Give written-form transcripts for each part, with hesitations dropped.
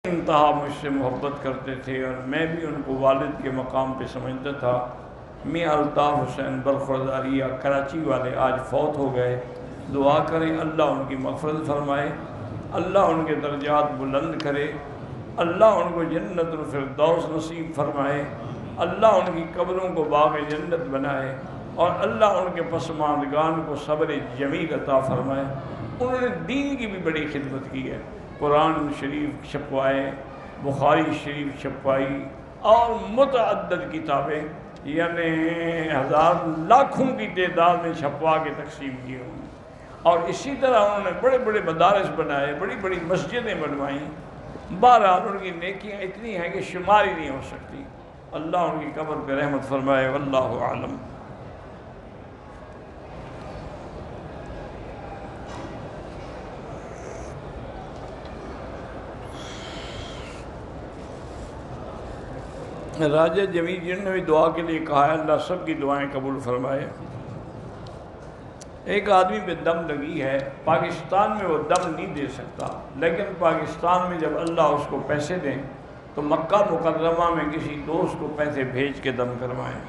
انتہا مجھ سے محبت کرتے تھے اور میں بھی ان کو والد کے مقام پہ سمجھتا تھا۔ میاں الطاف حسین بلخرداریہ کراچی والے آج فوت ہو گئے۔ دعا کریں اللہ ان کی مغفرت فرمائے، اللہ ان کے درجات بلند کرے، اللہ ان کو جنت الفردوس نصیب فرمائے، اللہ ان کی قبروں کو باغ جنت بنائے اور اللہ ان کے پسماندگان کو صبر جمیل عطا فرمائے۔ انہوں نے دین کی بھی بڑی خدمت کی ہے، قرآن شریف چھپوائے، بخاری شریف چھپوائی اور متعدد کتابیں، یعنی ہزار لاکھوں کی تعداد میں چھپوا کے تقسیم کی ہوں۔ اور اسی طرح انہوں نے بڑے بڑے مدارس بنائے، بڑی بڑی مسجدیں بنوائیں۔ بہرحال ان کی نیکیاں اتنی ہیں کہ شمار ہی نہیں ہو سکتی۔ اللہ ان کی قبر پہ رحمت فرمائے، واللہ اعلم۔ راجہ جمیل جن نے بھی دعا کے لیے کہا ہے، اللہ سب کی دعائیں قبول فرمائے۔ ایک آدمی پہ دم لگی ہے، پاکستان میں وہ دم نہیں دے سکتا، لیکن پاکستان میں جب اللہ اس کو پیسے دیں تو مکہ مکرمہ میں کسی دوست کو پیسے بھیج کے دم کروائیں۔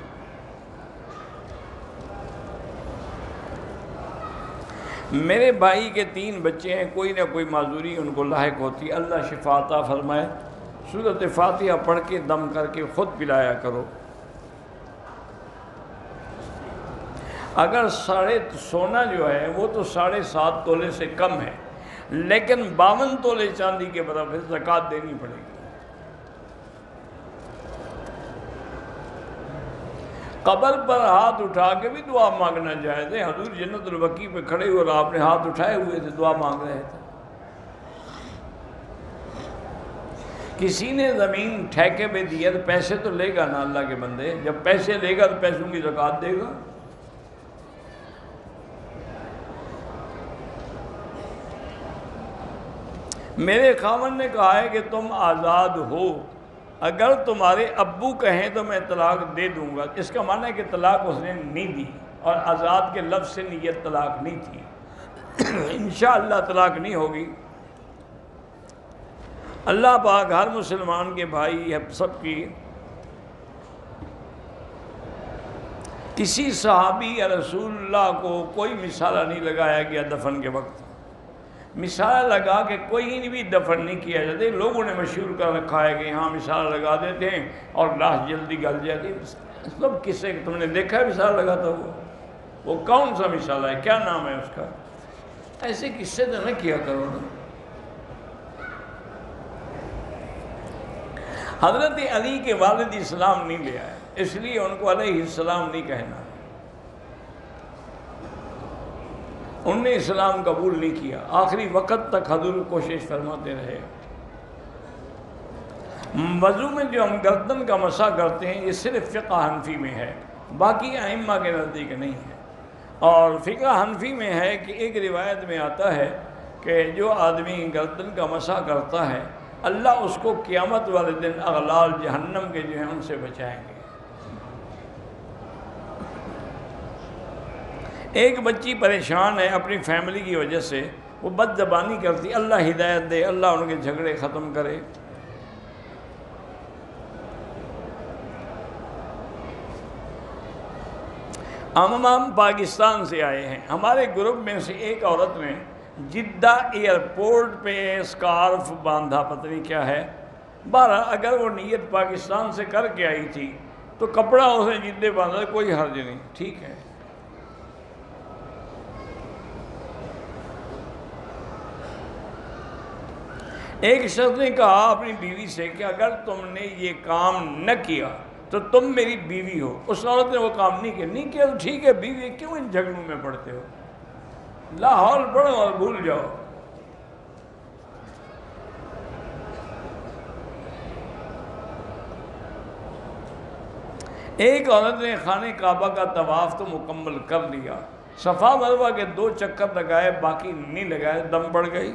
میرے بھائی کے 3 بچے ہیں، کوئی نہ کوئی معذوری ان کو لاحق ہوتی، اللہ شفا عطا فرمائے۔ سورۃ فاتحہ پڑھ کے دم کر کے خود پلایا کرو۔ اگر سونا جو ہے وہ تو 7.5 تولے سے کم ہے، لیکن 52 تولے چاندی کے برابر زکوٰۃ دینی پڑے گی۔ قبر پر ہاتھ اٹھا کے بھی دعا مانگنا جائز ہے۔ حضور جنت البقیع پہ کھڑے ہوئے اور آپ نے ہاتھ اٹھائے ہوئے تھے، دعا مانگ رہے تھے۔ کسی نے زمین ٹھیکے پہ دی ہے تو پیسے تو لے گا نا اللہ کے بندے، جب پیسے لے گا تو پیسوں کی زکوٰۃ دے گا۔ میرے خاوند نے کہا ہے کہ تم آزاد ہو، اگر تمہارے ابو کہیں تو میں طلاق دے دوں گا۔ اس کا معنی ہے کہ طلاق اس نے نہیں دی، اور آزاد کے لفظ سے نیت طلاق نہیں تھی۔ انشاءاللہ طلاق نہیں ہوگی۔ اللہ پاک ہر مسلمان کے بھائی سب کی، کسی صحابی یا رسول اللہ کو کوئی مثالہ نہیں لگایا گیا دفن کے وقت، مثالہ لگا کے کوئی بھی دفن نہیں کیا جاتا۔ لوگوں نے مشہور کر رکھا ہے کہ ہاں مثالہ لگا دیتے ہیں اور لاش جلدی گل جاتی۔ سب کسے تم نے دیکھا ہے مثالہ لگاتا ہوا؟ وہ کون سا مثالہ ہے، کیا نام ہے اس کا؟ ایسے قصے تو نہ کیا کرو نا۔ حضرت علی کے والد اسلام نہیں لے آئے، اس لیے ان کو علیہ السلام نہیں کہنا۔ انہوں نے اسلام قبول نہیں کیا، آخری وقت تک حضور کوشش فرماتے رہے۔ وضو میں جو ہم گردن کا مسح کرتے ہیں یہ صرف فقہ حنفی میں ہے، باقی ائمہ کے نزدیک نہیں ہے۔ اور فقہ حنفی میں ہے کہ ایک روایت میں آتا ہے کہ جو آدمی گردن کا مسح کرتا ہے اللہ اس کو قیامت والے دن اغلال جہنم کے جو ہیں ان سے بچائیں گے۔ ایک بچی پریشان ہے اپنی فیملی کی وجہ سے، وہ بد زبانی کرتی، اللہ ہدایت دے، اللہ ان کے جھگڑے ختم کرے۔ ہم پاکستان سے آئے ہیں، ہمارے گروپ میں سے ایک عورت نے جدہ ایئرپورٹ پہ اسکارف باندھا، پتہ نہیں کیا ہے۔ بہرحال اگر وہ نیت پاکستان سے کر کے آئی تھی تو کپڑا اسے جدے باندھا، کوئی حرج نہیں، ٹھیک ہے۔ ایک شخص نے کہا اپنی بیوی سے کہ اگر تم نے یہ کام نہ کیا تو تم میری بیوی ہو۔ اس عورت نے وہ کام نہیں کیا تو ٹھیک ہے بیوی، کیوں ان جھگڑوں میں پڑتے ہو؟ لاہور پڑھو اور بھول جاؤ۔ ایک عورت نے خانہ کعبہ کا طواف تو مکمل کر لیا، صفا مروہ کے 2 چکر لگائے، باقی نہیں لگائے، دم پڑ گئی۔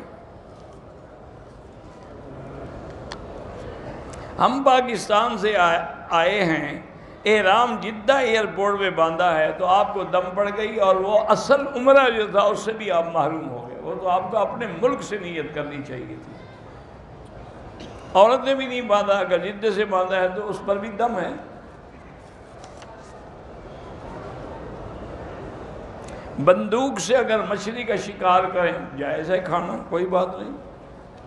ہم پاکستان سے آئے ہیں، احرام جدہ ایئرپورٹ پہ باندھا ہے تو آپ کو دم پڑ گئی، اور وہ اصل عمرہ جو تھا اس سے بھی آپ محروم ہو گئے۔ وہ تو آپ کو اپنے ملک سے نیت کرنی چاہیے تھی۔ عورت نے بھی نہیں باندھا، اگر جدے سے باندھا ہے تو اس پر بھی دم ہے۔ بندوق سے اگر مچھلی کا شکار کریں جائز ہے کھانا، کوئی بات نہیں۔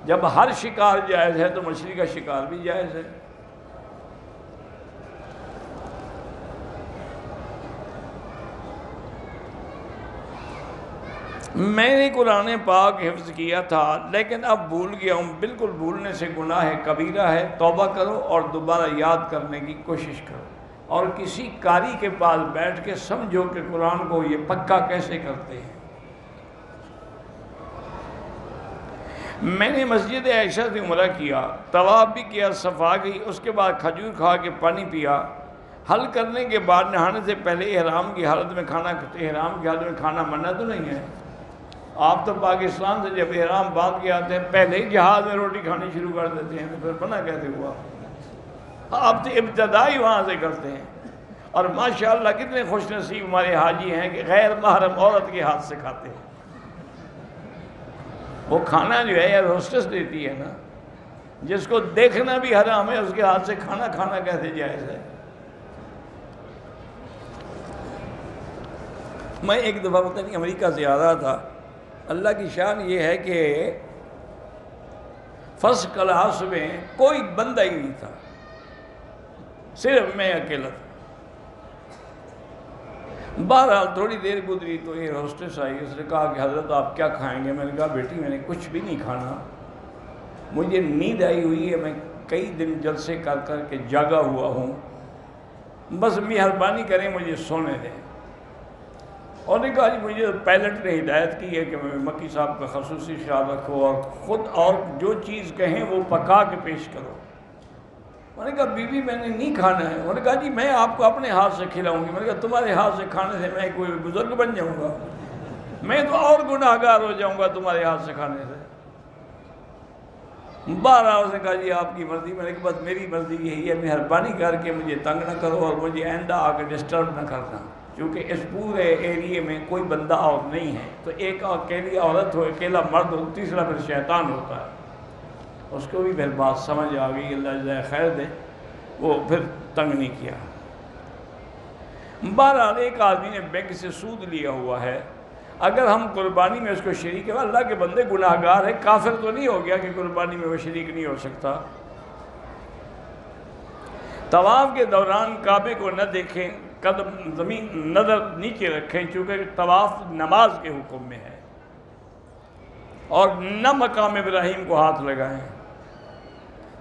جب ہر شکار جائز ہے تو مچھلی کا شکار بھی جائز ہے۔ میں نے قرآن پاک حفظ کیا تھا لیکن اب بھول گیا ہوں، بالکل بھولنے سے گناہ کبیرہ ہے، توبہ کرو اور دوبارہ یاد کرنے کی کوشش کرو، اور کسی قاری کے پاس بیٹھ کے سمجھو کہ قرآن کو یہ پکا کیسے کرتے ہیں۔ میں نے مسجد عائشہ سے عمرہ کیا، طواف بھی کیا، صفا گئی، اس کے بعد کھجور کھا کے پانی پیا، حل کرنے کے بعد نہانے سے پہلے احرام کی حالت میں کھانا منع تو نہیں ہے؟ آپ تو پاکستان سے جب احرام باندھ کے آتے ہیں پہلے ہی جہاز میں روٹی کھانی شروع کر دیتے ہیں، تو پھر منع کیسے ہوا؟ آپ تو ابتدائی وہاں سے کرتے ہیں۔ اور ماشاءاللہ کتنے خوش نصیب ہمارے حاجی ہیں کہ غیر محرم عورت کے ہاتھ سے کھاتے ہیں۔ وہ کھانا جو ہے یار ہوسٹس دیتی ہے نا، جس کو دیکھنا بھی حرام ہے اس کے ہاتھ سے کھانا کیسے جائز ہے؟ میں ایک دفعہ پتہ نہیں امریکہ سے آ رہا تھا، اللہ کی شان یہ ہے کہ فرسٹ کلاس میں کوئی بندہ ہی نہیں تھا، صرف میں اکیلا تھا۔ بہرحال تھوڑی دیر گزری تو ایئر ہوسٹس آئی، اس نے کہا کہ حضرت آپ کیا کھائیں گے؟ میں نے کہا بیٹی میں نے کچھ بھی نہیں کھانا، مجھے نیند آئی ہوئی ہے، میں کئی دن جلسے کر کر کے جاگا ہوا ہوں، بس مہربانی کریں مجھے سونے دیں۔ اور نے کہا جی مجھے پائلٹ نے ہدایت کی ہے کہ میں مکی صاحب کا خصوصی خیال رکھو اور خود اور جو چیز کہیں وہ پکا کے پیش کرو۔ میں نے کہا بیوی میں نے نہیں کھانا ہے۔ انہوں نے کہا جی میں آپ کو اپنے ہاتھ سے کھلاؤں گی۔ میں نے کہا تمہارے ہاتھ سے کھانے سے میں کوئی بزرگ بن جاؤں گا؟ میں تو اور گناہ گار ہو جاؤں گا تمہارے ہاتھ سے کھانے سے۔ بہرحال اس نے کہا جی آپ کی مرضی۔ میں نے کہا بس میری مرضی یہی ہے، مہربانی کر کے مجھے تنگ نہ کرو اور مجھے آئندہ آ کے ڈسٹرب نہ کرنا، کیونکہ اس پورے ایریے میں کوئی بندہ اور نہیں ہے، تو ایک اکیلی عورت ہو، اکیلا مرد ہو، تیسرا پھر شیطان ہوتا ہے۔ اس کو بھی پھر بات سمجھ آ گئی، اللہ جزائے خیر دے، وہ پھر تنگ نہیں کیا۔ بہرحال ایک آدمی نے بینک سے سود لیا ہوا ہے، اگر ہم قربانی میں اس کو شریک ہے، اللہ کے بندے گناہ گار ہے، کافر تو نہیں ہو گیا کہ قربانی میں وہ شریک نہیں ہو سکتا۔ طواف کے دوران کعبے کو نہ دیکھیں، قدم زمین نظر نیچے رکھیں، چونکہ طواف نماز کے حکم میں ہے، اور نہ مقام ابراہیم کو ہاتھ لگائیں۔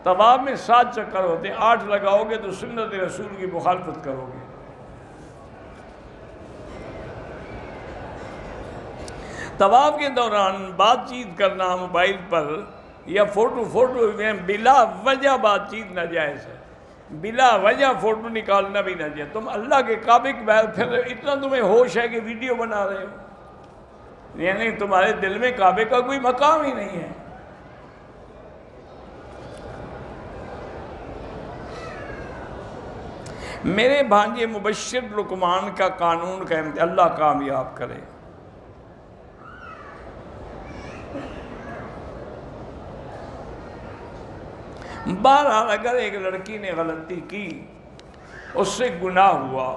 طواف میں 7 چکر ہوتے ہیں، 8 لگاؤ گے تو سنت رسول کی مخالفت کرو گے۔ طواف کے دوران بات چیت کرنا موبائل پر یا فوٹو میں بلا وجہ بات چیت ناجائز ہے، بلا وجہ فوٹو نکالنا بھی ناجائز۔ تم اللہ کے کعبے کے باہر پھر اتنا تمہیں ہوش ہے کہ ویڈیو بنا رہے ہو، یعنی تمہارے دل میں کعبے کا کوئی مقام ہی نہیں ہے۔ میرے بھانجے مبشر لقمان کا قانون کا اللہ کامیاب کرے۔ بہرحال اگر ایک لڑکی نے غلطی کی، اس سے گناہ ہوا،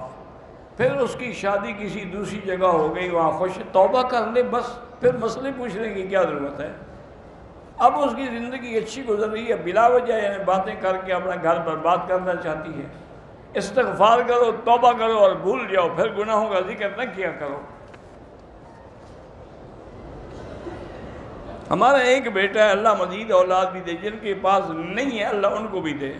پھر اس کی شادی کسی دوسری جگہ ہو گئی، وہاں خوش، توبہ کر لے بس، پھر مسئلے پوچھنے کی کیا ضرورت ہے؟ اب اس کی زندگی اچھی گزر رہی ہے، بلا وجہ یعنی باتیں کر کے اپنا گھر برباد کرنا چاہتی ہے، استغفار کرو، توبہ کرو اور بھول جاؤ، پھر گناہوں کا ذکر نہ کیا کرو۔ ہمارا ایک بیٹا ہے، اللہ مزید اولاد بھی دے، جن کے پاس نہیں ہے اللہ ان کو بھی دے۔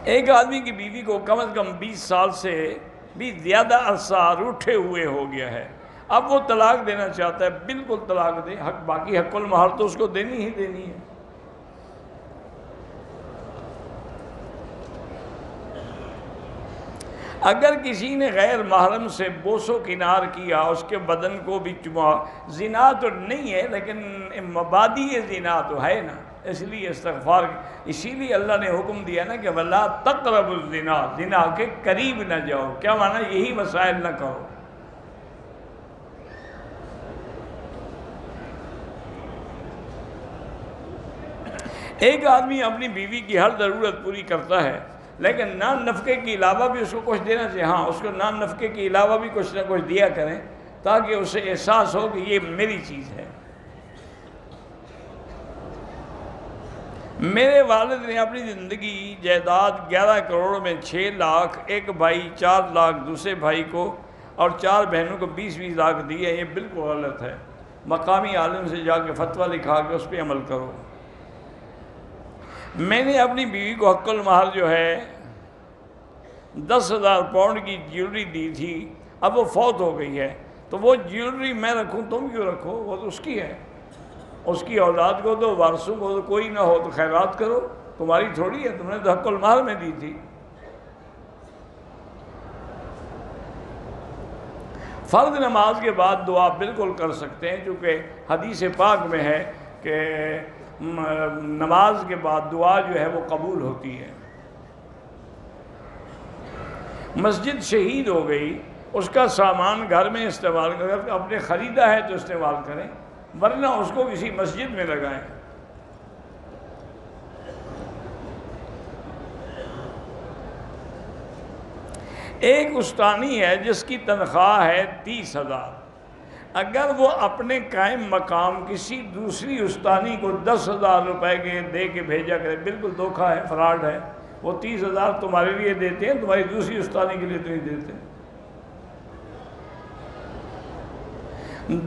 ایک آدمی کی بیوی کو کم از کم 20 سال سے بھی زیادہ عرصہ روٹھے ہوئے ہو گیا ہے، اب وہ طلاق دینا چاہتا ہے، بالکل طلاق دے، باقی حق المہر تو اس کو دینی ہی دینی ہے۔ اگر کسی نے غیر محرم سے بوس و کنار کیا، اس کے بدن کو بھی چما، زنا تو نہیں ہے لیکن مبادی زنا تو ہے نا، اس لیے استغفار، اسی لیے اللہ نے حکم دیا نا کہ وَلَا تَقْرَبُوا الزِّنَا، زنا کے قریب نہ جاؤ۔ کیا معنی؟ یہی مسائل نہ کرو۔ ایک آدمی اپنی بیوی کی ہر ضرورت پوری کرتا ہے لیکن نان نفقے کے علاوہ بھی اس کو کچھ دینا چاہیے. ہاں اس کو نان نفقے کے علاوہ بھی کچھ نہ کچھ دیا کریں تاکہ اسے احساس ہو کہ یہ میری چیز ہے. میرے والد نے اپنی زندگی جائیداد 11 کروڑ میں 6 لاکھ، ایک بھائی 4 لاکھ دوسرے بھائی کو اور 4 بہنوں کو 20-20 لاکھ دیے. یہ بالکل غلط ہے. مقامی عالم سے جا کے فتویٰ لکھا کے اس پہ عمل کرو. میں نے اپنی بیوی کو حق المہر جو ہے 10,000 پاؤنڈ کی جیولری دی تھی. اب وہ فوت ہو گئی ہے تو وہ جیولری میں رکھوں، تم کیوں رکھو؟ وہ تو اس کی ہے. اس کی اولاد کو دو، وارثوں کو دو. کوئی نہ ہو تو خیرات کرو، تمہاری تھوڑی ہے. تم نے تو حق المہر میں دی تھی. فرض نماز کے بعد دعا بالکل کر سکتے ہیں چونکہ حدیث پاک میں ہے کہ نماز کے بعد دعا جو ہے وہ قبول ہوتی ہے. مسجد شہید ہو گئی، اس کا سامان گھر میں استعمال کر، اپنے خریدا ہے تو استعمال کریں ورنہ اس کو کسی مسجد میں لگائیں. ایک استانی ہے جس کی تنخواہ ہے 30,000. اگر وہ اپنے قائم مقام کسی دوسری استانی کو 10,000 روپے کے دے کے بھیجا کرے، بالکل دھوکہ ہے، فراڈ ہے. وہ 30,000 تمہارے لیے دیتے ہیں، تمہاری دوسری استانی کے لیے تو نہیں دیتے.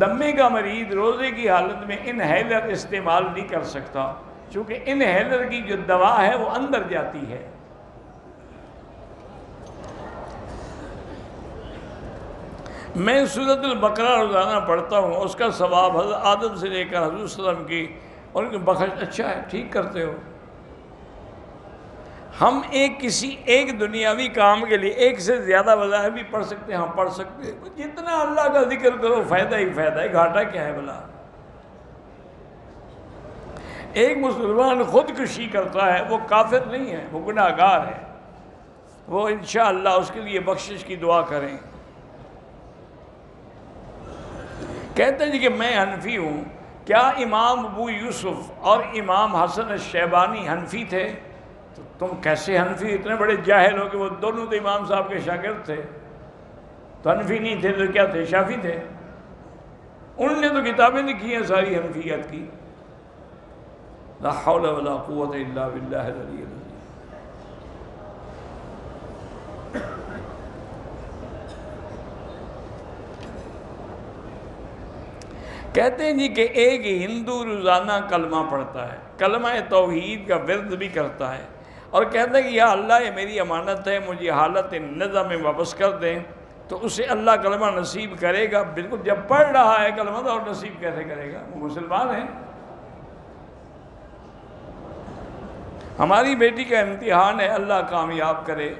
دمے کا مریض روزے کی حالت میں انہیلر استعمال نہیں کر سکتا چونکہ انہیلر کی جو دوا ہے وہ اندر جاتی ہے. میں سورۃ البقرہ روزانہ پڑھتا ہوں، اس کا ثواب حضرت آدم سے لے کر حضور صلی اللہ علیہ وسلم کی اور ان کی بخش. اچھا ہے، ٹھیک کرتے ہو. ہم کسی ایک دنیاوی کام کے لیے ایک سے زیادہ وظائف بھی پڑھ سکتے ہیں. ہم پڑھ سکتے ہیں. جتنا اللہ کا ذکر کرو فائدہ ہی فائدہ ہے، گھاٹا کیا ہے بلا. ایک مسلمان خودکشی کرتا ہے وہ کافر نہیں ہے، وہ گناہ گار ہے. وہ انشاءاللہ اس کے لیے بخشش کی دعا کریں. کہتے ہیں جی کہ میں حنفی ہوں. کیا امام ابو یوسف اور امام حسن الشیبانی حنفی تھے؟ تو تم کیسے حنفی؟ اتنے بڑے جاہل ہو کہ وہ دونوں تو امام صاحب کے شاگرد تھے. تو حنفی نہیں تھے تو کیا تھے؟ شافعی تھے. انہوں نے تو کتابیں لکھی ہیں ساری حنفیت کی. لا حول ولا قوت الا باللہ العلی العظیم. کہتے ہیں جی کہ ایک ہندو روزانہ کلمہ پڑھتا ہے، کلمہ توحید کا ورد بھی کرتا ہے اور کہتا ہے کہ یا اللہ یہ میری امانت ہے، مجھے حالت نظم میں واپس کر دیں. تو اسے اللہ کلمہ نصیب کرے گا. بالکل جب پڑھ رہا ہے کلمہ تو اور نصیب کیسے کرے گا؟ وہ مسلمان ہے. ہماری بیٹی کا امتحان ہے، اللہ کامیاب کرے.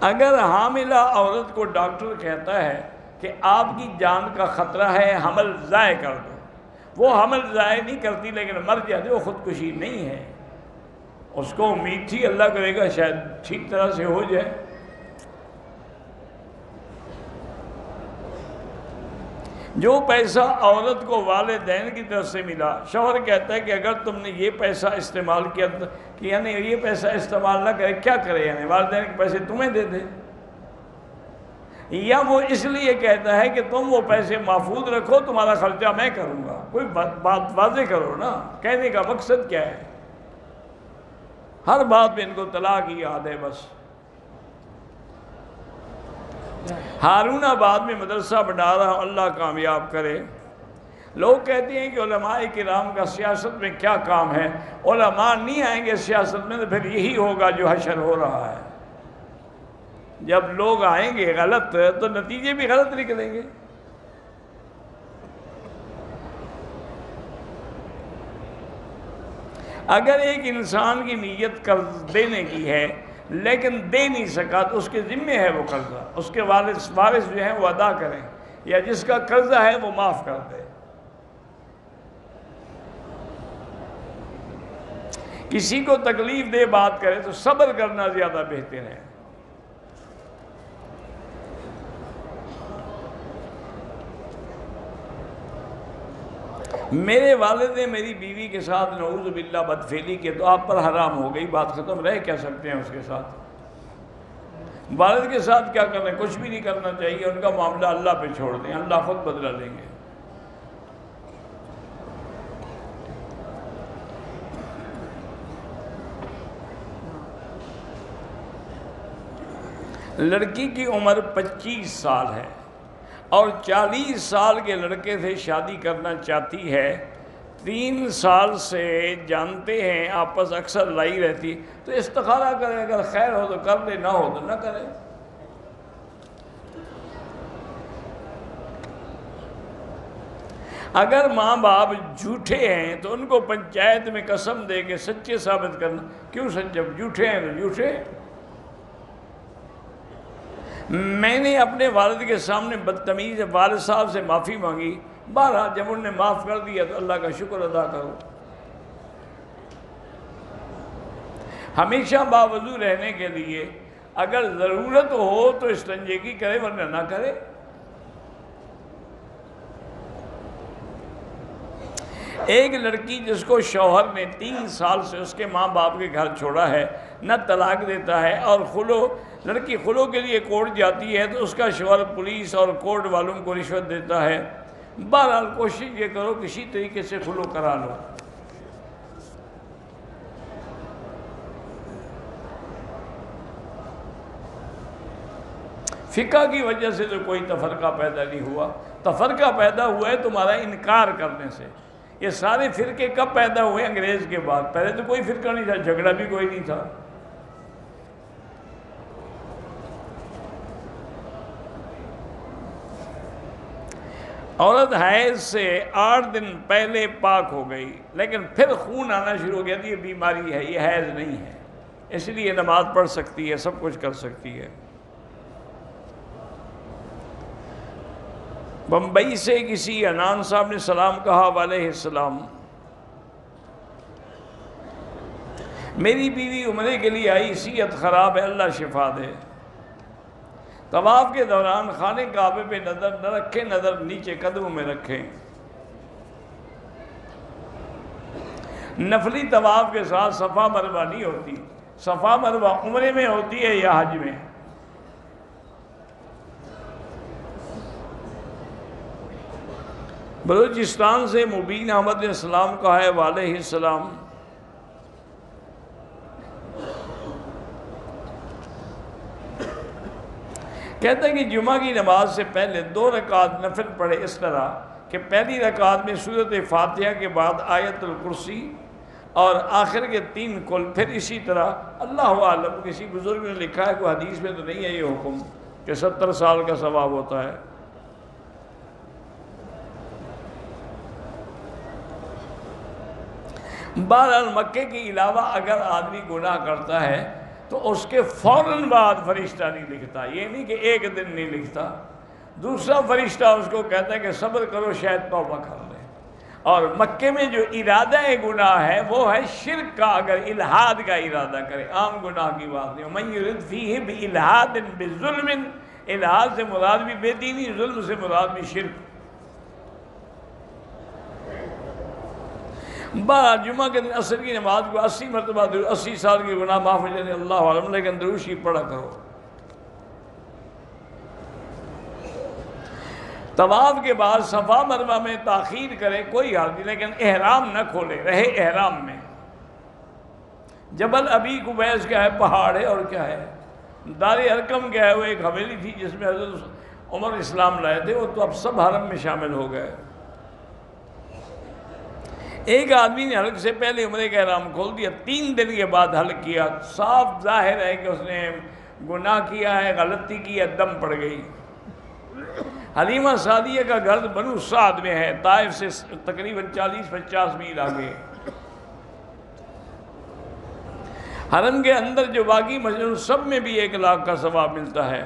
اگر حاملہ عورت کو ڈاکٹر کہتا ہے کہ آپ کی جان کا خطرہ ہے، حمل ضائع کر دو، وہ حمل ضائع نہیں کرتی لیکن مر جاتی، وہ خودکشی نہیں ہے. اس کو امید تھی اللہ کرے گا شاید ٹھیک طرح سے ہو جائے. جو پیسہ عورت کو والدین کی طرف سے ملا، شوہر کہتا ہے کہ اگر تم نے یہ پیسہ استعمال کیا کہ یعنی یہ پیسہ استعمال نہ کرے، کیا کرے؟ یعنی والدین کے پیسے تمہیں دے دے. یا وہ اس لیے کہتا ہے کہ تم وہ پیسے محفوظ رکھو، تمہارا خرچہ میں کروں گا. کوئی بات واضح کرو نا، کہنے کا مقصد کیا ہے؟ ہر بات میں ان کو طلاق کی یاد ہے بس. ہارون آباد میں مدرسہ بنا رہا ہوں، اللہ کامیاب کرے. لوگ کہتے ہیں کہ علماء کرام کا سیاست میں کیا کام ہے؟ علماء نہیں آئیں گے سیاست میں تو پھر یہی ہوگا جو حشر ہو رہا ہے. جب لوگ آئیں گے غلط تو نتیجے بھی غلط نکلیں گے. اگر ایک انسان کی نیت قرض دینے کی ہے لیکن دے نہیں سکا تو اس کے ذمے ہے وہ قرضہ، اس کے وارث جو ہیں وہ ادا کریں، یا جس کا قرضہ ہے وہ معاف کر دے. کسی کو تکلیف دے بات کرے تو صبر کرنا زیادہ بہتر ہے. میرے والد نے میری بیوی کے ساتھ نعوذ باللہ بدفعلی کی تو آپ پر حرام ہو گئی، بات ختم، رہ کیا سکتے ہیں اس کے ساتھ؟ والد کے ساتھ کیا کرنا ہے؟ کچھ بھی نہیں کرنا چاہیے، ان کا معاملہ اللہ پہ چھوڑ دیں، اللہ خود بدلہ لیں گے۔ لڑکی کی عمر 25 سال ہے اور 40 سال کے لڑکے سے شادی کرنا چاہتی ہے، 3 سال سے جانتے ہیں، آپس اکثر لڑائی رہتی، تو استخارہ کرے، اگر خیر ہو تو کر لے، نہ ہو تو نہ کرے۔ اگر ماں باپ جھوٹے ہیں تو ان کو پنچایت میں قسم دے کے سچے ثابت کرنا، کیوں جب جھوٹے ہیں تو جھوٹے۔ میں نے اپنے والد کے سامنے بدتمیز والد صاحب سے معافی مانگی، بہرحال جب انہوں نے معاف کر دیا تو اللہ کا شکر ادا کرو۔ ہمیشہ باوضو رہنے کے لیے اگر ضرورت ہو تو استنجے کرے، ورنہ نہ کرے۔ ایک لڑکی جس کو شوہر نے 3 سال سے اس کے ماں باپ کے گھر چھوڑا ہے، نہ طلاق دیتا ہے، اور لڑکی خلو کے لیے کورٹ جاتی ہے تو اس کا شوہر پولیس اور کورٹ والوں کو رشوت دیتا ہے، بہرحال کوشش یہ کرو کسی طریقے سے خلو کرا لو۔ فقہ کی وجہ سے تو کوئی تفرقہ پیدا نہیں ہوا، تفرقہ پیدا ہوا ہے تمہارا انکار کرنے سے۔ یہ سارے فرقے کب پیدا ہوئے؟ انگریز کے بعد، پہلے تو کوئی فرقہ نہیں تھا، جھگڑا بھی کوئی نہیں تھا۔ عورت حیض سے 8 دن پہلے پاک ہو گئی لیکن پھر خون آنا شروع ہو گیا، یہ بیماری ہے، یہ حیض نہیں ہے، اس لیے نماز پڑھ سکتی ہے، سب کچھ کر سکتی ہے۔ بمبئی سے کسی انان صاحب نے سلام کہا، وعلیہ السلام۔ میری بیوی عمرے کے لیے آئی، صحت خراب ہے، اللہ شفا دے۔ طواف کے دوران خانے کعبے پہ نظر نہ رکھیں، نظر نیچے قدموں میں رکھیں۔ نفلی طواف کے ساتھ صفا مروہ نہیں ہوتی، صفا مروہ عمرے میں ہوتی ہے یا حج میں؟ بلوچستان سے مبین احمد نے سلام کہا ہے، وعلیہ السلام۔ کہتا ہے کہ جمعہ کی نماز سے پہلے 2 رکعت نفل پڑھے، اس طرح کہ پہلی رکعت میں سورۃ فاتحہ کے بعد آیت الکرسی اور آخر کے 3 کل، پھر اسی طرح اللہ عالم، کسی بزرگ نے لکھا ہے، کوئی حدیث میں تو نہیں ہے یہ حکم کہ 70 سال کا ثواب ہوتا ہے۔ بہرحال مکے کے علاوہ اگر آدمی گناہ کرتا ہے تو اس کے فوراً بعد فرشتہ نہیں لکھتا، یہ نہیں کہ ایک دن نہیں لکھتا، دوسرا فرشتہ اس کو کہتا ہے کہ صبر کرو شاید توبہ کر لے۔ اور مکے میں جو ارادہ گناہ ہے وہ ہے شرک کا، اگر الہاد کا ارادہ کرے، عام گناہ کی بات نہیں۔ وَمَن يُرِدْ فِيهِ بِإِلْحَادٍ بِظُلْمٍ، الہاد سے مراد بھی بے دینی، ظلم سے مراد بھی شرک۔ جمعہ کے دن عصر کی نماز کو 80 مرتبہ 80 سال کے گناہ معاف ہو جاتے، اللہ عالم، لیکن درود شریف پڑھا کرو۔ طواف کے بعد صفا مروہ میں تاخیر کرے کوئی حال نہیں، لیکن احرام نہ کھولے، رہے احرام میں۔ جبل ابی قبیس کیا ہے؟ پہاڑ ہے، اور کیا ہے؟ دار ارقم کیا ہے؟ وہ ایک حویلی تھی جس میں حضرت عمر اسلام لائے تھے، وہ تو اب سب حرم میں شامل ہو گئے۔ ایک آدمی نے حلق سے پہلے عمرے کا احرام کھول دیا، 3 دن کے بعد حلق کیا، صاف ظاہر ہے کہ اس نے گناہ کیا ہے، غلطی کی ہے، دم پڑ گئی۔ حلیمہ سعدیہ کا گھر بنو سعد میں ہے، طائف سے تقریباً 40-50 میل آگے۔ حرم کے اندر جو باقی مسجد سب میں بھی 1 لاکھ کا ثواب ملتا ہے۔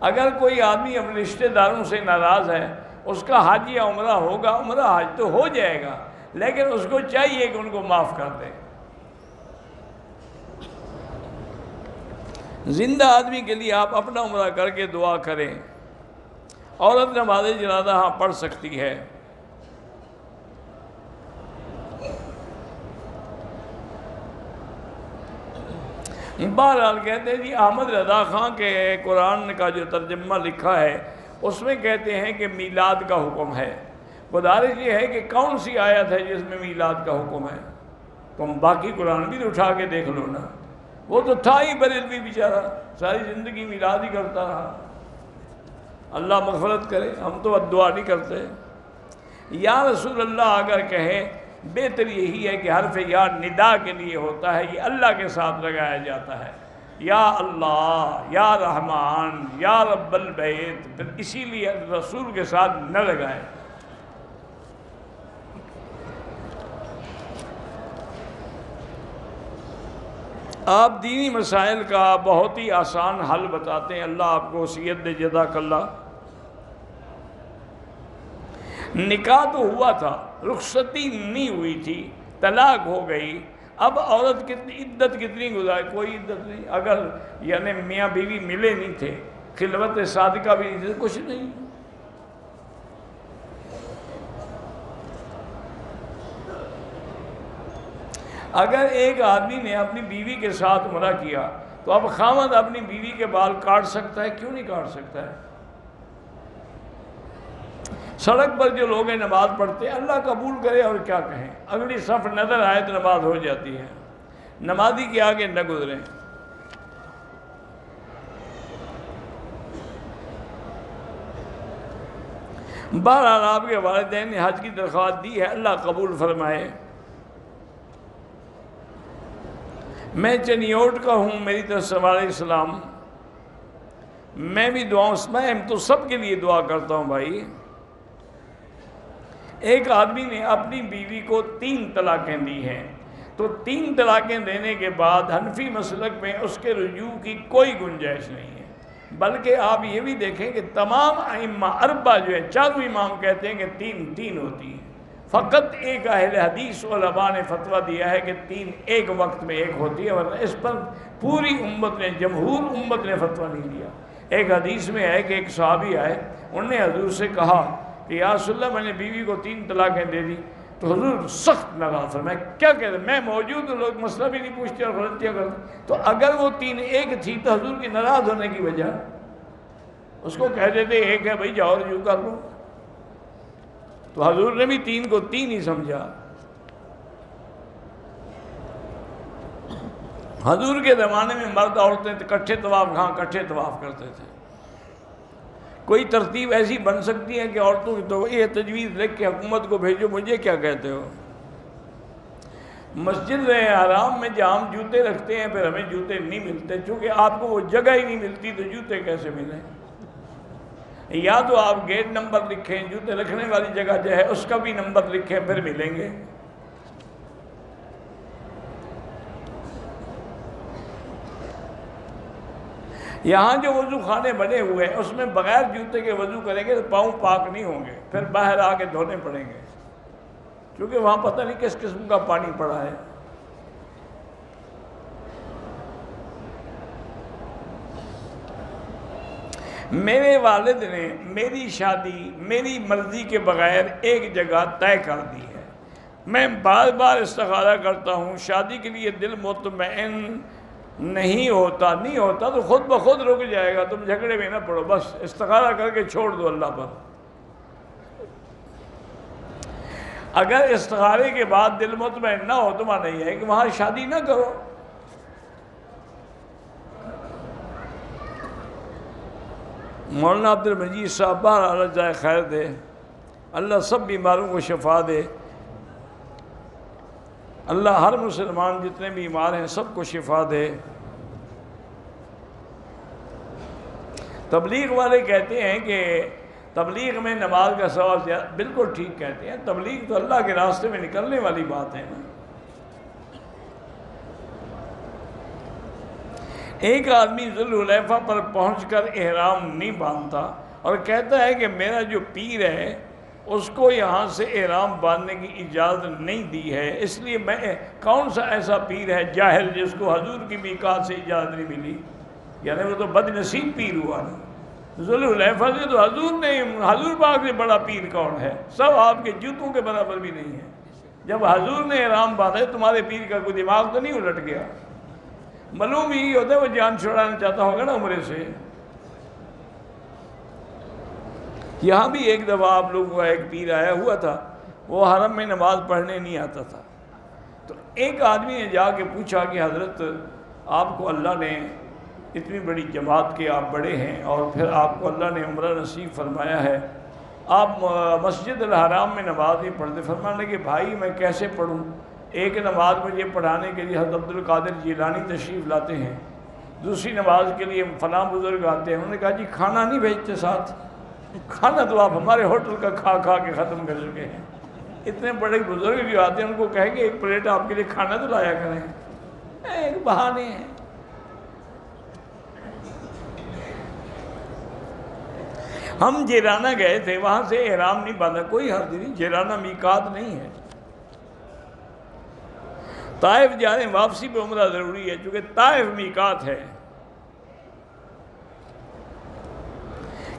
اگر کوئی آدمی اپنے رشتہ داروں سے ناراض ہے، اس کا حج یا عمرہ ہوگا، عمرہ حج تو ہو جائے گا، لیکن اس کو چاہیے کہ ان کو معاف کر دے۔ زندہ آدمی کے لیے آپ اپنا عمرہ کر کے دعا کریں۔ عورت نماز جنازہ ہاں پڑھ سکتی ہے۔ بہرحال کہتے ہیں جی احمد رضا خان کے قرآن کا جو ترجمہ لکھا ہے اس میں کہتے ہیں کہ میلاد کا حکم ہے۔ گزارش یہ ہے کہ کون سی آیت ہے جس میں میلاد کا حکم ہے؟ تم باقی قرآن بھی اٹھا کے دیکھ لو نا، وہ تو تھا ہی بریلوی بیچارہ، ساری زندگی میلاد ہی کرتا رہا۔ اللہ مغفرت کرے، ہم تو دعا نہیں کرتے۔ یا رسول اللہ اگر کہے بہتر یہی ہے کہ حرف یا ندا کے لیے ہوتا ہے، یہ اللہ کے ساتھ لگایا جاتا ہے، یا اللہ، یا رحمان، یا رب البیت، پھر اسی لیے رسول کے ساتھ نہ لگائے۔ آپ دینی مسائل کا بہت ہی آسان حل بتاتے ہیں، اللہ آپ کو وصیت دے، جزاک اللہ۔ نکاح تو ہوا تھا، رخصتی نہیں ہوئی تھی، طلاق ہو گئی، اب عورت کتنی عدت کتنی گزارے؟ کوئی عدت نہیں۔ اگر یعنی میاں بیوی ملے نہیں تھے، خلوت صادقہ بھی نہیں تھے، کچھ نہیں۔ اگر ایک آدمی نے اپنی بیوی کے ساتھ عمرہ کیا تو اب خاوند اپنی بیوی کے بال کاٹ سکتا ہے؟ کیوں نہیں کاٹ سکتا ہے؟ سڑک پر جو لوگ نماز پڑھتے ہیں، اللہ قبول کرے اور کیا کہیں، اگلی صف نظر آئے تو نماز ہو جاتی ہے، نمازی کے آگے نہ گزریں۔ بہرحال آپ کے والدین نے حج کی درخواست دی ہے، اللہ قبول فرمائے۔ میں چنیوٹ کا ہوں، میری طرف سے وعلیکم السلام۔ میں بھی میں تو سب کے لیے دعا کرتا ہوں بھائی۔ ایک آدمی نے اپنی بیوی کو 3 طلاقیں دی ہیں، تو 3 طلاقیں دینے کے بعد حنفی مسلک میں اس کے رجوع کی کوئی گنجائش نہیں ہے، بلکہ آپ یہ بھی دیکھیں کہ تمام ائمہ اربعہ جو ہے، چاروں امام کہتے ہیں کہ 3 ہوتی ہیں۔ فقط ایک اہل حدیث علماء نے فتویٰ دیا ہے کہ 3 ایک وقت میں ایک ہوتی ہے، ورنہ اس پر پوری امت نے، جمہور امت نے فتویٰ نہیں دیا۔ ایک حدیث میں ہے کہ ایک صحابی آئے، انہوں نے حضور سے کہا کہ یا رسول اللہ میں نے بیوی کو 3 طلاقیں دے دی، تو حضور سخت ناراض فرمائے، کیا کہتے ہیں، میں موجود ہوں، لوگ مسئلہ بھی نہیں پوچھتے اور غلطیاں کرتے۔ تو اگر وہ 3 ایک تھی تو حضور کی ناراض ہونے کی وجہ، اس کو کہہ دیتے ایک ہے بھائی جاؤ رجوع کر لو۔ تو حضور نے بھی 3 کو 3 ہی سمجھا۔ حضور کے زمانے میں مرد عورتیں اکٹھے طواف، اکٹھے طواف کرتے تھے۔ کوئی ترتیب ایسی بن سکتی ہے کہ عورتوں کی تو یہ تجویز لکھ کے حکومت کو بھیجو، مجھے کیا کہتے ہو؟ مسجد حرام میں جہاں ہم جوتے رکھتے ہیں، پھر ہمیں جوتے نہیں ملتے، چونکہ آپ کو وہ جگہ ہی نہیں ملتی تو جوتے کیسے ملیں؟ یا تو آپ گیٹ نمبر لکھیں، جوتے رکھنے والی جگہ جو ہے اس کا بھی نمبر لکھیں، پھر ملیں گے۔ یہاں جو وضو خانے بنے ہوئے ہیں اس میں بغیر جوتے کے وضو کریں گے تو پاؤں پاک نہیں ہوں گے، پھر باہر آ کے دھونے پڑیں گے، کیونکہ وہاں پتہ نہیں کس قسم کا پانی پڑا ہے۔ میرے والد نے میری شادی میری مرضی کے بغیر ایک جگہ طے کر دی ہے، میں بار بار استخارہ کرتا ہوں، شادی کے لیے دل مطمئن نہیں ہوتا تو خود بخود رک جائے گا، تم جھگڑے میں نہ پڑو، بس استخارہ کر کے چھوڑ دو اللہ پر۔ اگر استخارے کے بعد دل مطمئن نہ ہو تو معنی یہ ہے کہ وہاں شادی نہ کرو۔ مولانا عبد المجید صاحب اللہ جائے خیر دے، اللہ سب بیماروں کو شفا دے، اللہ ہر مسلمان جتنے بیمار ہیں سب کو شفا دے۔ تبلیغ والے کہتے ہیں کہ تبلیغ میں نماز کا ثواب زیادہ، بالکل ٹھیک کہتے ہیں، تبلیغ تو اللہ کے راستے میں نکلنے والی بات ہے نا۔ ایک آدمی ذوالحلیفہ پر پہنچ کر احرام نہیں باندھتا اور کہتا ہے کہ میرا جو پیر ہے اس کو یہاں سے احرام باندھنے کی اجازت نہیں دی ہے، اس لیے میں کون سا ایسا پیر ہے جاہل جس کو حضور کی میقات سے اجازت نہیں ملی؟ یعنی وہ تو بد نصیب پیر ہوا نا۔ ذوالحلیفہ سے تو حضور پاک سے بڑا پیر کون ہے؟ سب آپ کے جوتوں کے برابر بھی نہیں ہے۔ جب حضور نے احرام باندھا تمہارے پیر کا کوئی دماغ تو نہیں الٹ گیا؟ معلوم ہی ہوتا ہے وہ جان چھڑانا چاہتا ہوگا نا عمرے سے۔ یہاں بھی ایک دفعہ آپ لوگوں کا ایک پیر آیا ہوا تھا، وہ حرم میں نماز پڑھنے نہیں آتا تھا، تو ایک آدمی نے جا کے پوچھا کہ حضرت آپ کو اللہ نے اتنی بڑی جماعت کے آپ بڑے ہیں اور پھر آپ کو اللہ نے عمرہ نصیب فرمایا ہے، آپ مسجد الحرام میں نماز نہیں پڑھتے؟ فرمانے کہ بھائی میں کیسے پڑھوں، ایک نماز مجھے پڑھانے کے لیے حضرت عبد القادر جیلانی تشریف لاتے ہیں، دوسری نماز کے لیے فلاں بزرگ آتے ہیں۔ انہوں نے کہا جی کھانا نہیں بھیجتے ساتھ؟ کھانا تو آپ ہمارے ہوٹل کا کھا کھا کے ختم کر چکے ہیں، اتنے بڑے بزرگ جو آتے ہیں ان کو کہیں کہ ایک پلیٹ آپ کے لیے کھانا تو لایا کریں، ایک بہانے ہیں۔ ہم جیرانہ گئے تھے، وہاں سے احرام نہیں باندھا، کوئی حرج نہیں، جیرانہ میقات نہیں ہے۔ طائف جانے واپسی پہ عمرہ ضروری ہے چونکہ طائف میقات ہے۔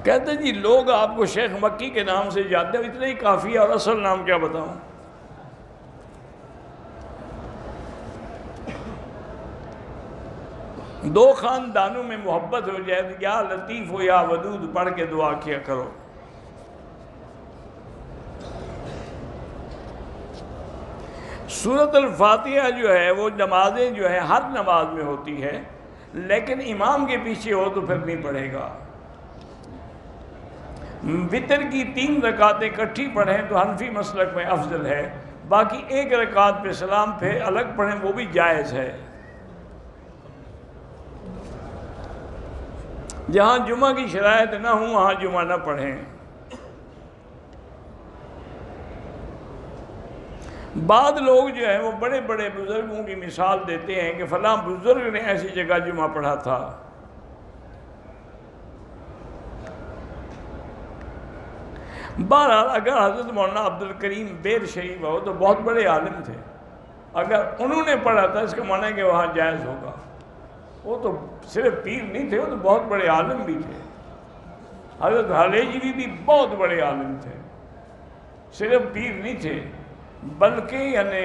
کہتے ہیں جی لوگ آپ کو شیخ مکی کے نام سے جانتے ہیں، اتنا ہی کافی ہے، اور اصل نام کیا بتاؤں؟ دو خاندانوں میں محبت ہو جائے تو یا لطیف ہو یا ودود پڑھ کے دعا کیا کرو۔ سورۃ الفاتحہ جو ہے وہ نمازیں جو ہے ہر نماز میں ہوتی ہے، لیکن امام کے پیچھے ہو تو پھر نہیں پڑھے گا۔ وتر کی 3 رکعتیں اکٹھی پڑھیں تو حنفی مسلک میں افضل ہے، باقی ایک رکعت پہ سلام پھر الگ پڑھیں وہ بھی جائز ہے۔ جہاں جمعہ کی شرائط نہ ہوں وہاں جمعہ نہ پڑھیں۔ بعض لوگ جو ہیں وہ بڑے بڑے بزرگوں کی مثال دیتے ہیں کہ فلاں بزرگ نے ایسی جگہ جمعہ پڑھا تھا۔ بہرحال اگر حضرت مولانا عبد الکریم بیر شریف ہو تو بہت بڑے عالم تھے، اگر انہوں نے پڑھا تھا اس کا معنی ہے کہ وہاں جائز ہوگا۔ وہ تو صرف پیر نہیں تھے، وہ تو بہت بڑے عالم بھی تھے۔ حضرت حلیجوی بھی بہت بڑے عالم تھے، صرف پیر نہیں تھے، بلکہ یعنی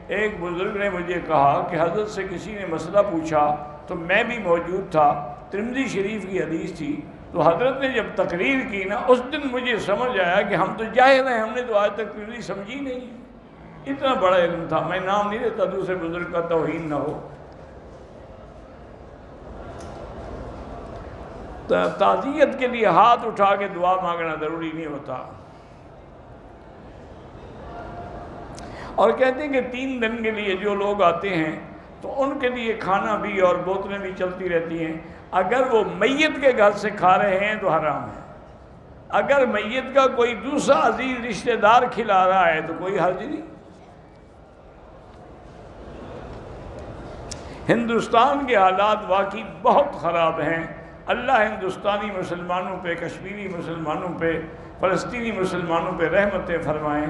ایک بزرگ نے مجھے کہا کہ حضرت سے کسی نے مسئلہ پوچھا تو میں بھی موجود تھا، ترمذی شریف کی حدیث تھی، تو حضرت نے جب تقریر کی نا اس دن مجھے سمجھ آیا کہ ہم تو جاہل ہیں، ہم نے تو آج تک ترمذی سمجھی نہیں ہے۔ اتنا بڑا علم تھا، میں نام نہیں لیتا دوسرے بزرگ کا توہین نہ ہو۔ تعزیت کے لیے ہاتھ اٹھا کے دعا مانگنا ضروری نہیں ہوتا۔ اور کہتے ہیں کہ 3 دن کے لیے جو لوگ آتے ہیں تو ان کے لیے کھانا بھی اور بوتلیں بھی چلتی رہتی ہیں۔ اگر وہ میت کے گھر سے کھا رہے ہیں تو حرام ہے، اگر میت کا کوئی دوسرا عزیز رشتہ دار کھلا رہا ہے تو کوئی حرج نہیں۔ ہندوستان کے حالات واقعی بہت خراب ہیں، اللہ ہندوستانی مسلمانوں پہ، کشمیری مسلمانوں پہ، فلسطینی مسلمانوں پہ رحمتیں فرمائیں،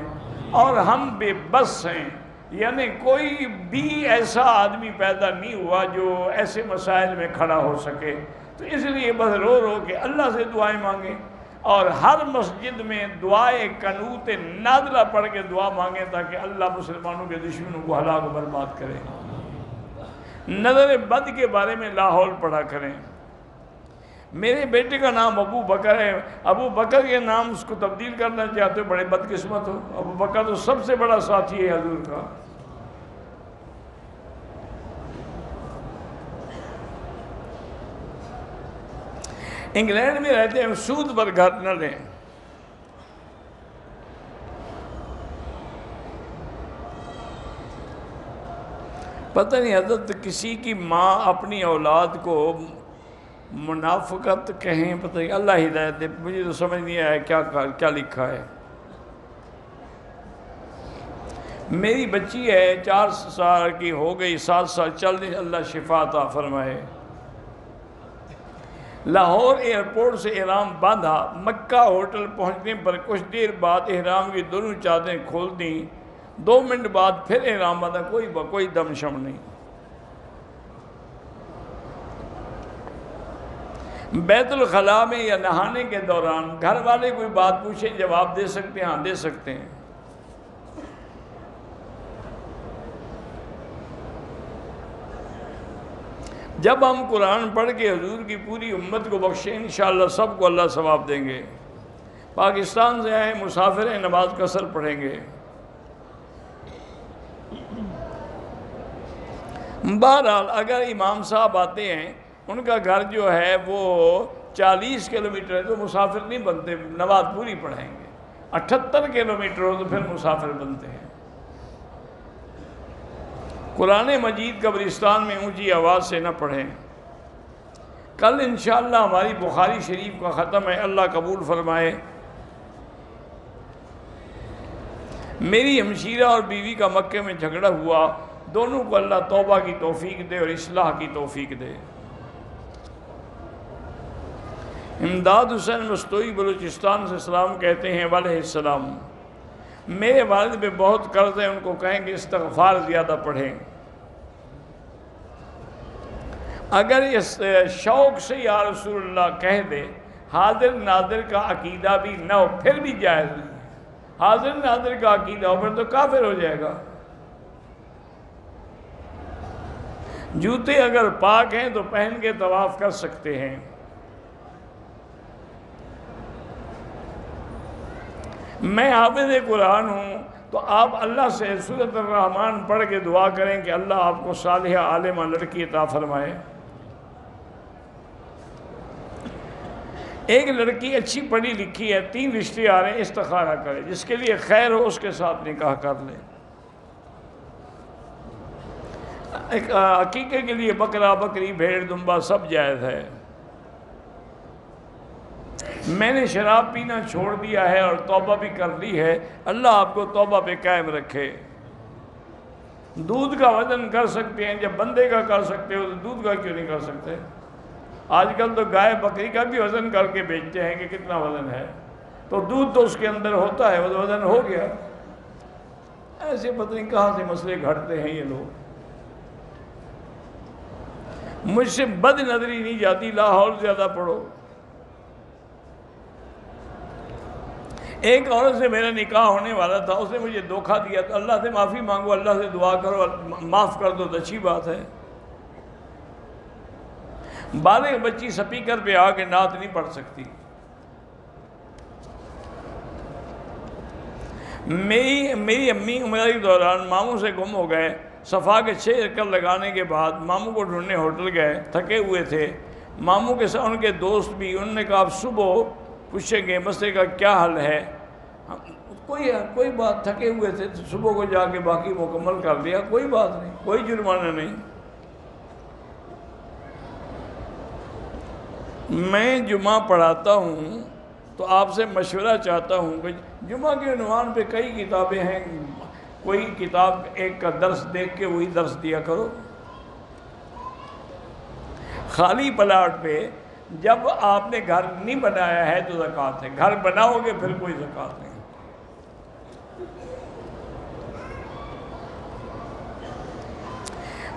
اور ہم بے بس ہیں، یعنی کوئی بھی ایسا آدمی پیدا نہیں ہوا جو ایسے مسائل میں کھڑا ہو سکے، تو اس لیے بس رو رو کے اللہ سے دعائیں مانگیں، اور ہر مسجد میں دعائے قنوت نازلہ پڑھ کے دعا مانگیں تاکہ اللہ مسلمانوں کے دشمنوں کو ہلاک و برباد کرے۔ نظر بد کے بارے میں لاحول پڑھا کریں۔ میرے بیٹے کا نام ابو بکر ہے، ابو بکر کے نام اس کو تبدیل کرنا چاہتے ہو، بڑے بدقسمت ہو، ابو بکر تو سب سے بڑا ساتھی ہے حضور کا۔ انگلینڈ میں رہتے ہیں، سود پر گھر نہ لیں۔ پتہ نہیں حضرت کسی کی ماں اپنی اولاد کو منافقت کہیں، پتہ نہیں، اللہ ہدایت دے، مجھے تو سمجھ نہیں آیا کیا لکھا ہے۔ میری بچی ہے 4 سال کی، ہو گئی 7 سال چل رہی، اللہ شفا عطا فرمائے۔ لاہور ایئرپورٹ سے احرام باندھا، مکہ ہوٹل پہنچنے پر کچھ دیر بعد احرام کی دونوں چادریں کھول دیں، 2 منٹ بعد پھر احرام باندھا، کوئی دم شم نہیں۔ بیت الخلاء میں یا نہانے کے دوران گھر والے کوئی بات پوچھیں جواب دے سکتے ہیں؟ ہاں دے سکتے ہیں۔ جب ہم قرآن پڑھ کے حضور کی پوری امت کو بخشیں انشاءاللہ سب کو اللہ ثواب دیں گے۔ پاکستان سے آئے مسافر ہیں، نماز قصر پڑھیں گے۔ بہرحال اگر امام صاحب آتے ہیں، ان کا گھر جو ہے وہ 40 کلومیٹر ہے تو مسافر نہیں بنتے، نماز پوری پڑھیں گے۔ 78 کلومیٹر ہو تو پھر مسافر بنتے ہیں۔ قرآن مجید قبرستان میں اونچی آواز سے نہ پڑھیں۔ کل انشاءاللہ ہماری بخاری شریف کا ختم ہے، اللہ قبول فرمائے۔ میری ہمشیرہ اور بیوی کا مکے میں جھگڑا ہوا، دونوں کو اللہ توبہ کی توفیق دے اور اصلاح کی توفیق دے۔ امداد حسین مستوئی بلوچستان سے سلام کہتے ہیں علیہ السلام، میرے والد پہ بہت قرض ہے، ان کو کہیں کہ استغفار زیادہ پڑھیں۔ اگر اس شوق سے یا رسول اللہ کہہ دے، حاضر ناظر کا عقیدہ بھی نہ ہو پھر بھی جائز نہیں ہے۔ حاضر ناظر کا عقیدہ ہو پھر تو کافر ہو جائے گا۔ جوتے اگر پاک ہیں تو پہن کے طواف کر سکتے ہیں۔ میں حافظ قرآن ہوں تو آپ اللہ سے سورۃ الرحمن پڑھ کے دعا کریں کہ اللہ آپ کو صالحہ عالمہ لڑکی عطا فرمائے۔ ایک لڑکی اچھی پڑھی لکھی ہے، 3 رشتے آ رہے ہیں، استخارہ کرے، جس کے لیے خیر ہو اس کے ساتھ نکاح کر لے۔ ایک عقیقے کے لیے بکرا بکری بھیڑ دمبا سب جائز ہے۔ میں نے شراب پینا چھوڑ دیا ہے اور توبہ بھی کر لی ہے، اللہ آپ کو توبہ پہ قائم رکھے۔ دودھ کا وزن کر سکتے ہیں، جب بندے کا کر سکتے ہو تو دودھ کا کیوں نہیں کر سکتے؟ آج کل تو گائے بکری کا بھی وزن کر کے بیچتے ہیں کہ کتنا وزن ہے، تو دودھ تو اس کے اندر ہوتا ہے، وہ وزن ہو گیا۔ ایسے پتہ نہیں کہاں سے مسئلے گھڑتے ہیں یہ لوگ۔ مجھ سے بد نظری نہیں جاتی، لاہور زیادہ پڑھو۔ ایک عورت سے میرا نکاح ہونے والا تھا، اس نے مجھے دھوکہ دیا، تو اللہ سے معافی مانگو، اللہ سے دعا کرو، معاف کر دو تو اچھی بات ہے۔ بالغ بچی سپیکر پہ آ کے نعت نہیں پڑھ سکتی۔ میری امی عمرہ کے دوران ماموں سے گم ہو گئے، صفا کے 6 چکر لگانے کے بعد ماموں کو ڈھونڈنے ہوٹل گئے، تھکے ہوئے تھے۔ ماموں کے ساتھ ان کے دوست بھی، انہوں نے کہا آپ صبح پوچھیں گے مسئلے کا کیا حل ہے۔ کوئی بات، تھکے ہوئے تھے تو صبح کو جا کے باقی مکمل کر دیا، کوئی بات نہیں، کوئی جرمانہ نہیں۔ میں جمعہ پڑھاتا ہوں تو آپ سے مشورہ چاہتا ہوں کہ جمعہ کے عنوان پہ کئی کتابیں ہیں، کوئی کتاب ایک کا درس دیکھ کے وہی درس دیا کرو۔ خالی پلاٹ پہ جب آپ نے گھر نہیں بنایا ہے تو زکوٰۃ ہے، گھر بناؤ گے پھر کوئی زکوٰۃ نہیں۔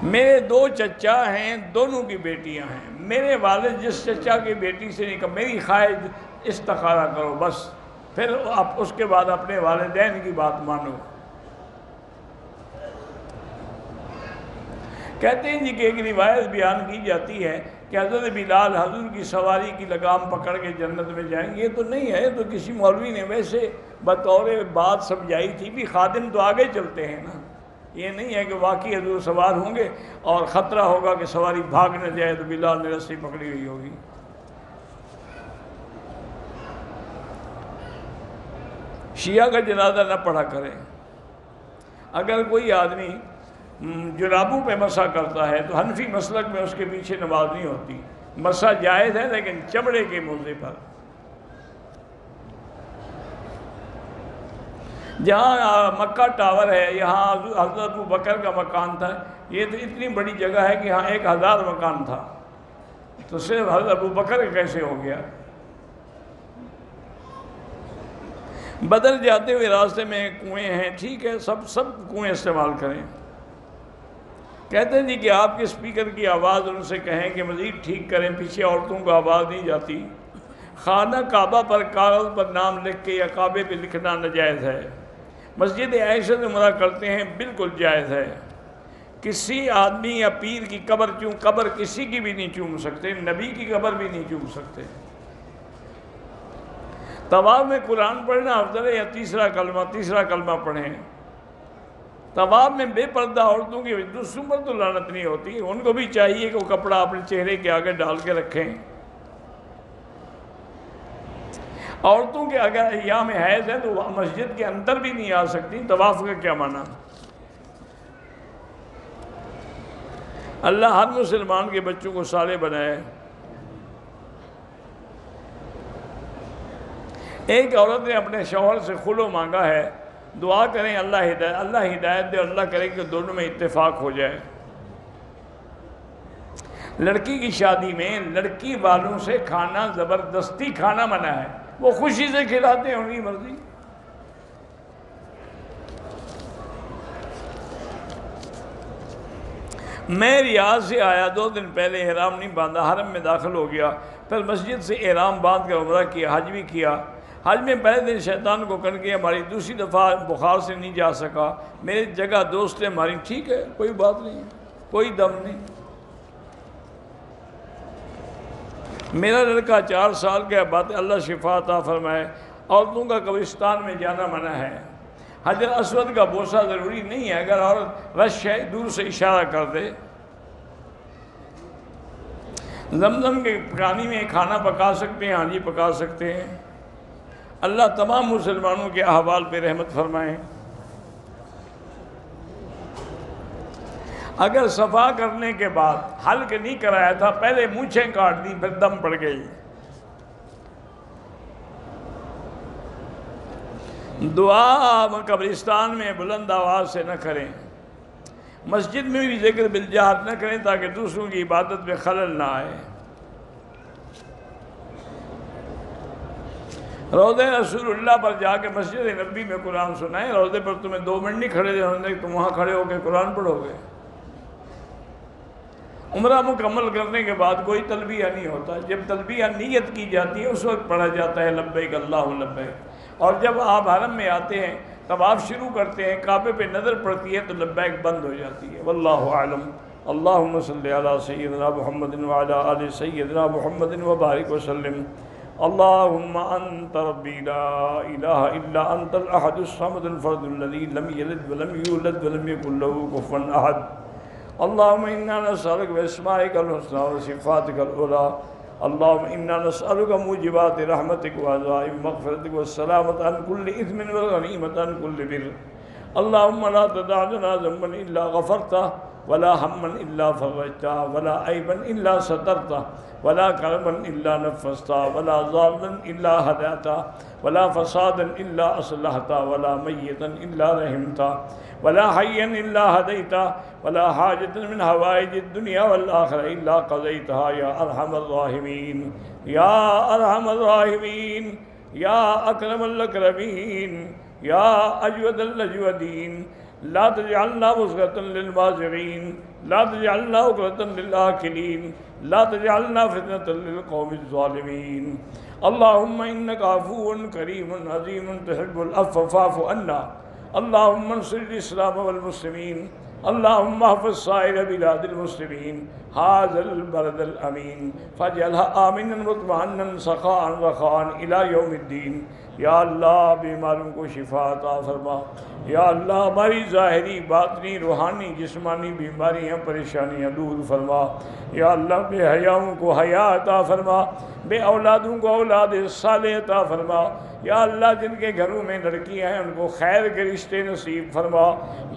میرے 2 چچا ہیں، دونوں کی بیٹیاں ہیں۔ میرے والد جس چچا کی بیٹی سے نکاح، میری خواہش استخارہ کرو بس، پھر آپ اس کے بعد اپنے والدین کی بات مانو۔ کہتے ہیں جی کہ ایک روایت بیان کی جاتی ہے کہ حضرت بلال حضور کی سواری کی لگام پکڑ کے جنت میں جائیں گے، یہ تو نہیں ہے، تو کسی مولوی نے ویسے بطور بات سمجھائی تھی، بھی خادم تو آگے چلتے ہیں نا، یہ نہیں ہے کہ واقعی حضور سوار ہوں گے اور خطرہ ہوگا کہ سواری بھاگ نہ جائے تو بلال نے رسی پکڑی ہوئی ہوگی۔ شیعہ کا جنازہ نہ پڑھا کریں۔ اگر کوئی آدمی جرابوں پہ مسح کرتا ہے تو حنفی مسلک میں اس کے پیچھے نماز نہیں ہوتی، مسح جائز ہے لیکن چمڑے کے موضع پر۔ جہاں مکہ ٹاور ہے، یہاں حضرت ابو بکر کا مکان تھا، یہ تو اتنی بڑی جگہ ہے کہ یہاں 1000 مکان تھا، تو صرف حضرت ابو بکر کیسے ہو گیا؟ بدل جاتے ہوئے راستے میں کنویں ہیں، ٹھیک ہے، سب کنویں استعمال کریں۔ کہتے ہیں جی کہ آپ کے اسپیکر کی آواز ان سے کہیں کہ مزید ٹھیک کریں، پیچھے عورتوں کو آواز نہیں جاتی۔ خانہ کعبہ پر کاغذ پر نام لکھ کے یا کعبے پہ لکھنا ناجائز ہے۔ مسجد عائشہ سے عمرہ کرتے ہیں، بالکل جائز ہے۔ کسی آدمی یا پیر کی قبر کسی کی بھی نہیں چوم سکتے، نبی کی قبر بھی نہیں چوم سکتے۔ طواف میں قرآن پڑھنا افضل ہے یا تیسرا کلمہ پڑھیں؟ طواف میں بے پردہ عورتوں کی دوسروں پر تو لعنت نہیں ہوتی، ان کو بھی چاہیے کہ وہ کپڑا اپنے چہرے کے آگے ڈال کے رکھیں۔ عورتوں کے اگر ایام حیض ہے تو وہ مسجد کے اندر بھی نہیں آ سکتی، طواف کا کیا معنی؟ اللہ ہر مسلمان کے بچوں کو صالح بنائے۔ ایک عورت نے اپنے شوہر سے خلو مانگا ہے، دعا کریں اللہ ہدایت دے، اللہ کرے کہ دونوں میں اتفاق ہو جائے۔ لڑکی کی شادی میں لڑکی والوں سے کھانا زبردستی کھانا منع ہے، وہ خوشی سے کھلاتے ہیں، ان کی مرضی۔ میں ریاض سے آیا، 2 دن پہلے احرام نہیں باندھا، حرم میں داخل ہو گیا، پھر مسجد سے احرام باندھ کر عمرہ کیا، حج بھی کیا۔ حج میں پہلے دن شیطان کو کن کے ہماری دوسری دفعہ بخار سے نہیں جا سکا، میری جگہ دوست ہے ہماری، ٹھیک ہے کوئی بات نہیں، کوئی دم نہیں۔ میرا لڑکا 4 سال کا بات، اللہ شفا عطا فرمائے۔ عورتوں کا قبرستان میں جانا منع ہے، حجر اسود کا بوسہ ضروری نہیں ہے، اگر عورت رش ہے دور سے اشارہ کر دے۔ زمزم کے پانی میں کھانا پکا سکتے ہیں، ہاں جی پکا سکتے ہیں۔ اللہ تمام مسلمانوں کے احوال پہ رحمت فرمائے۔ اگر صفا کرنے کے بعد حلق نہیں کرایا تھا، پہلے مونچھیں کاٹ دی، پھر دم پڑ گئی، دعا قبرستان میں بلند آواز سے نہ کریں، مسجد میں بھی ذکر بالجہر نہ کریں تاکہ دوسروں کی عبادت میں خلل نہ آئے۔ روضہ رسول اللہ پر جا کے مسجد نبی میں قرآن سنائیں، روضے پر تمہیں 2 منٹ نہیں کھڑے رہنے، تم وہاں کھڑے ہو کے قرآن پڑھو گے۔ عمرہ مکمل کرنے کے بعد کوئی تلبیہ نہیں ہوتا، جب تلبیہ نیت کی جاتی ہے اس وقت پڑھا جاتا ہے لبیک اللہم لبیک، اور جب آپ حرم میں آتے ہیں تب آپ شروع کرتے ہیں، کعبے پہ نظر پڑتی ہے تو لبیک بند ہو جاتی ہے۔ واللہ اعلم۔ اللہم صلی علی سیدنا محمد وعلی آل سیدنا محمد وبارک وسلم۔ اللہم انت ربی لا الہ الا انت الاحد الصمد الفرد الذی لم یلد ولم یولد ولم یکن له کفوا احد۔ اللہم انا نسألک باسمائک الحسنی وصفاتک العلی، اللہم انا نسألک موجبات رحمتک وعزائم مغفرتک والسلامت عن کل اثم والغنیمت عن کل بر۔ اللہم لا تدع لنا ذنبا الا غفرتہ ولا ہما الا فرجتہ ولا عیبا الا سترتہ ولا کربا الا نفستہ ولا ضالا الا ہدیتہ ولا فسادا الا اصلحتہ ولا میتا الا رحمتہ ولا حیا الا ہدیتہ ولا حاجۃ من حوائج الدنیا والآخرہ الا قضیتہا یا ارحم الراحمین یا ارحم الراحمین یا اکرم الاکرمین یا اجود الاجودین۔ لا تجعلنا مصغة للمازغین، لا تجعلنا عقدة للآکلین، لا تجعلنا فتنة للقوم الظالمین۔ اللہم انک عفو کریم عظیم تحب العفو فاعف عنا۔ اللہم انصر الاسلام والمسلمین، اللہم احفظ سائر بلاد المسلمین، هذا البلد الامین فاجعلها آمنا مطمئنا سخاء رخاء الى یوم الدین۔ یا اللہ بیماروں کو شفا عطا فرما، یا اللہ ہماری ظاہری باطنی روحانی جسمانی بیماریاں پریشانیاں دور فرما، یا اللہ بے حیاؤں کو حیا عطا فرما، بے اولادوں کو اولاد صالح عطا فرما، یا اللہ جن کے گھروں میں لڑکیاں ہیں ان کو خیر کے رشتے نصیب فرما،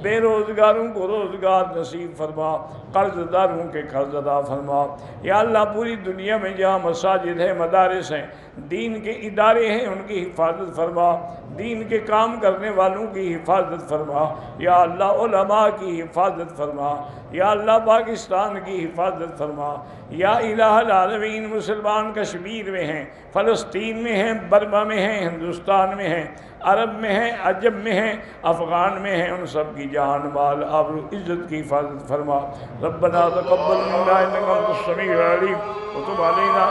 بے روزگاروں کو روزگار نصیب فرما، قرض داروں کے قرض عطا فرما، یا اللہ پوری دنیا میں جہاں مساجد ہیں مدارس ہیں دین کے ادارے ہیں ان کی حفاظت فرما، دین کے کام کرنے والوں کی حفاظت فرما، یا اللہ علماء کی حفاظت فرما، یا اللہ پاکستان کی حفاظت فرما، یا الہ العالمین مسلمان کشمیر میں ہیں، فلسطین میں ہیں، برما میں ہیں، ہندوستان میں ہیں، عرب میں ہیں، عجم میں ہیں، افغان میں ہیں، ان سب کی جان مال آبرو عزت کی حفاظت فرما۔ ربنا تقبل منا انک انت السمیع العلیم وتب علینا